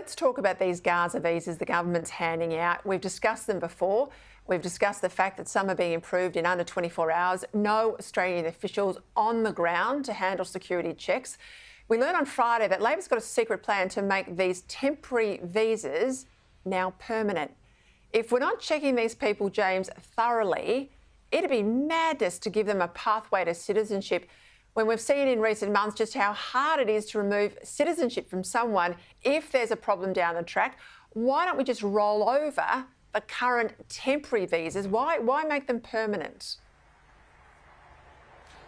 let's talk about these Gaza visas the government's handing out. We've discussed them before. We've discussed the fact that some are being approved in under 24 hours. No Australian officials on the ground to handle security checks. We learned on Friday that Labor's got a secret plan to make these temporary visas now permanent. If we're not checking these people, James, thoroughly, it'd be madness to give them a pathway to citizenship when we've seen in recent months just how hard it is to remove citizenship from someone if there's a problem down the track. Why don't we just roll over the current temporary visas? Why make them permanent?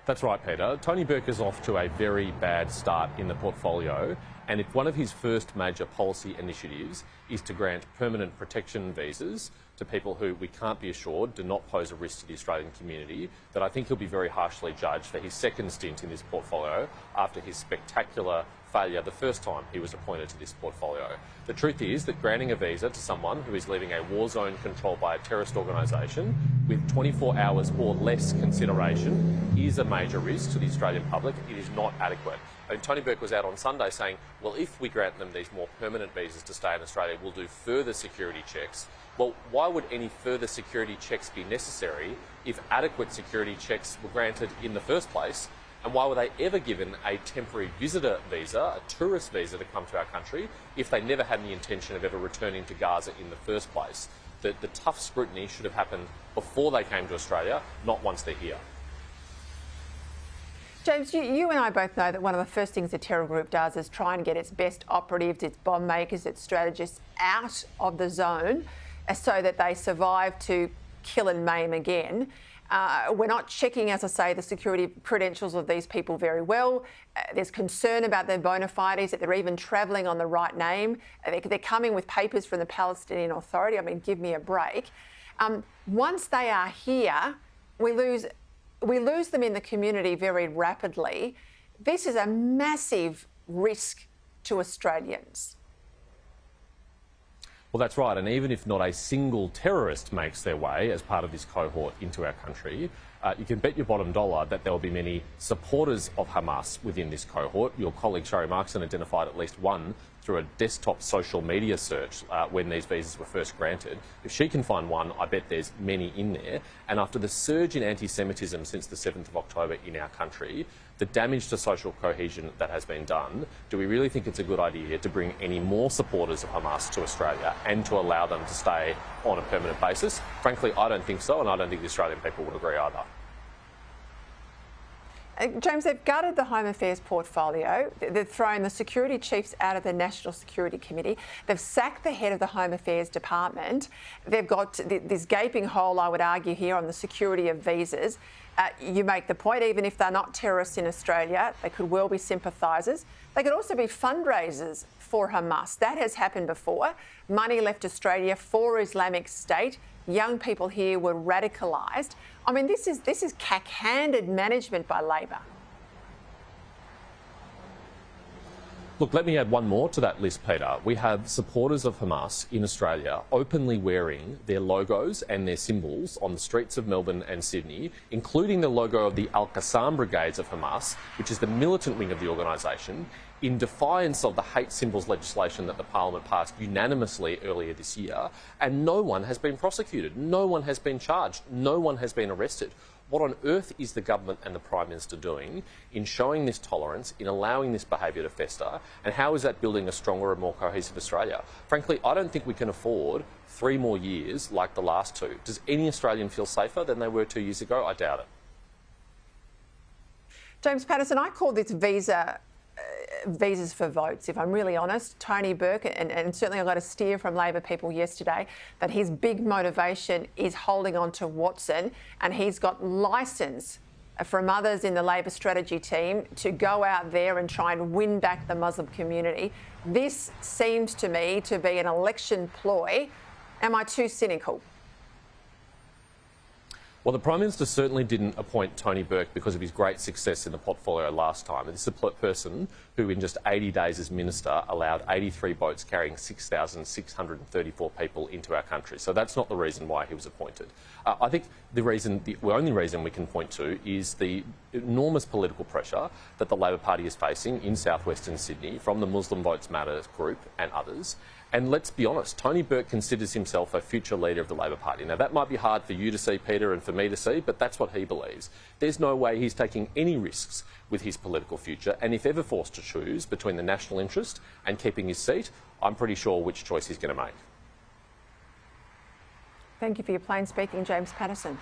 That's right, Peter. Tony Burke is off to a very bad start in the portfolio, and if one of his first major policy initiatives is to grant permanent protection visas to people who we can't be assured do not pose a risk to the Australian community, that I think he'll be very harshly judged for his second stint in this portfolio after his spectacular failure the first time he was appointed to this portfolio. The truth is that granting a visa to someone who is leaving a war zone controlled by a terrorist organisation with 24 hours or less consideration is a major risk to the Australian public. It is not adequate. And Tony Burke was out on Sunday saying, well, if we grant them these more permanent visas to stay in Australia, we'll do further security checks. Well, why would any further security checks be necessary if adequate security checks were granted in the first place? And why were they ever given a temporary visitor visa, a tourist visa to come to our country, if they never had any intention of ever returning to Gaza in the first place? The tough scrutiny should have happened before they came to Australia, not once they're here. James, you and I both know that one of the first things a terror group does is try and get its best operatives, its bomb makers, its strategists out of the zone so that they survive to kill and maim again. We're not checking, as I say, the security credentials of these people very well. There's concern about their bona fides, that they're even travelling on the right name. They're coming with papers from the Palestinian Authority. I mean, give me a break. Once they are here, we lose them in the community very rapidly. This is a massive risk to Australians. Well, that's right. And even if not a single terrorist makes their way as part of this cohort into our country, you can bet your bottom dollar that there will be many supporters of Hamas within this cohort. Your colleague Sherry Markson identified at least one through a desktop social media search when these visas were first granted. If she can find one, I bet there's many in there. And after the surge in anti-Semitism since the 7th of October in our country, the damage to social cohesion that has been done, do we really think it's a good idea to bring any more supporters of Hamas to Australia and to allow them to stay on a permanent basis? Frankly, I don't think so, and I don't think the Australian people would agree either. James, they've gutted the Home Affairs portfolio. They've thrown the security chiefs out of the National Security Committee. They've sacked the head of the Home Affairs Department. They've got this gaping hole, I would argue, here on the security of visas. You make the point, even if they're not terrorists in Australia, they could well be sympathisers. They could also be fundraisers for Hamas. That has happened before. Money left Australia for Islamic State. Young people here were radicalised. I mean, this is cack-handed management by Labor. Look, let me add one more to that list, Peter. We have supporters of Hamas in Australia openly wearing their logos and their symbols on the streets of Melbourne and Sydney, including the logo of the Al-Qassam Brigades of Hamas, which is the militant wing of the organisation, in defiance of the hate symbols legislation that the Parliament passed unanimously earlier this year. And no one has been prosecuted, no one has been charged, no one has been arrested. What on earth is the government and the Prime Minister doing in showing this tolerance, in allowing this behaviour to fester, and how is that building a stronger and more cohesive Australia? Frankly, I don't think we can afford 3 more years like the last 2. Does any Australian feel safer than they were 2 years ago? I doubt it. James Paterson, I call this visas for votes, if I'm really honest. Tony Burke, and certainly I got a steer from Labor people yesterday that his big motivation is holding on to Watson, and he's got licence from others in the Labor strategy team to go out there and try and win back the Muslim community. This seems to me to be an election ploy. Am I too cynical? Well, the Prime Minister certainly didn't appoint Tony Burke because of his great success in the portfolio last time. This is a person who, in just 80 days as Minister, allowed 83 boats carrying 6,634 people into our country. So that's not the reason why he was appointed. I think the only reason we can point to is the enormous political pressure that the Labor Party is facing in southwestern Sydney from the Muslim Votes Matter group and others. And let's be honest, Tony Burke considers himself a future leader of the Labor Party. Now, that might be hard for you to see, Peter, and for me to see, but that's what he believes. There's no way he's taking any risks with his political future, and if ever forced to choose between the national interest and keeping his seat, I'm pretty sure which choice he's going to make. Thank you for your plain speaking, James Paterson.